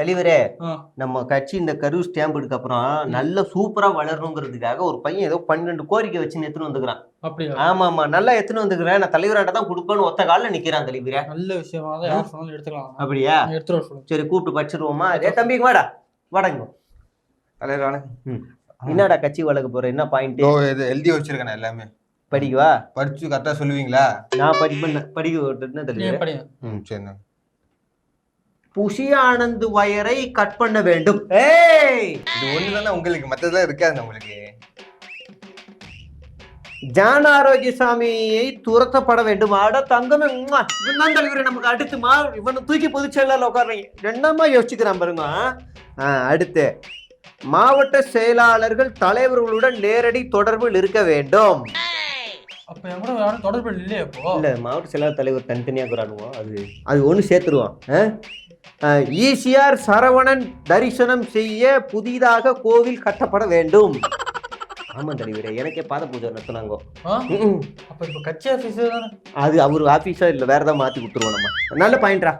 தலைவரே ஆ. நம்ம கட்சி இந்த கரூர் ஸ்டாம்புக்கு அப்புறம் நல்ல சூப்பரா வளரணுங்கிறதுக்காக ஒரு பையன் ஏதோ 12 கோரிக்கை வச்சு எடுத்துன்னு வந்துக்கிறான். அப்படியா? ஆமா நல்லா எடுத்துன்னு வந்துக்கிறேன், நான் தலைவராட்ட தான் கொடுப்பேன்னு ஒத்த காலில் நிக்கிறான் தலைவரே. நல்ல விஷயமா தான் யார் சொன்னாலும் எடுத்துக்கலாம். அப்படியா? எடுத்துட்டு வர சொல்லுங்க. சரி கூப்பிட்டு படிச்சிருவோமா? தம்பி வாடா வாடங்க. தலைவர் என்னடா கட்சி வளர்க்க போற, என்ன பாயிண்ட்? இது எழுதி வச்சிருக்கேன் எல்லாமே. படிக்கவா? படிச்சு கரெக்டா சொல்லுவீங்களா? நான் படிக்க என்ன நீங்க தலைவரே? படிங்க. சரிண்ணா. புஷி ஆனந்த் வயரை கட் பண்ண வேண்டும். ஏய், இது ஒண்ணுதானே உங்களுக்கு, மத்ததெல்லாம் இருக்காது உங்களுக்கு. ஜான் ஆரோக்கியசாமியை துரத்தப்பட வேண்டும். ஆட தங்கமே இதுதான் தலைவரே நமக்கு அடுத்துமா. இவனை தூக்கி பொதுச்செயலாளர் உட்கார்றீங்க, என்னமா யோசிச்சுக்கிறான் பாருங்க. அடுத்து மாவட்ட செயலாளர்கள் தலைவர்களுடன் நேரடி தொடர்பில் இருக்க வேண்டும். அப்ப என் கூட யாரும் தொடர்பு இல்லையே அப்போ? இல்ல, மாவட்ட செயலாளர் தலைவர் தனித்தனியா இருக்கிறானுவோம், அது ஒண்ணு சேர்த்துருவான். ஈசிஆர் சரவணன் தரிசனம் செய்ய புதிதாக கோவில் கட்டப்பட வேண்டும். ஆமா தலைவரே, எனக்கே பாத பூஜை நடத்தினாங்க. அப்ப இப்ப கட்சி ஆபீஸ் தானே அது அவர் ஆபீஸா இல்ல வேற ஏதாவது மாத்தி கொடுத்துருவோம் நம்ம. நல்ல பாயிண்டா.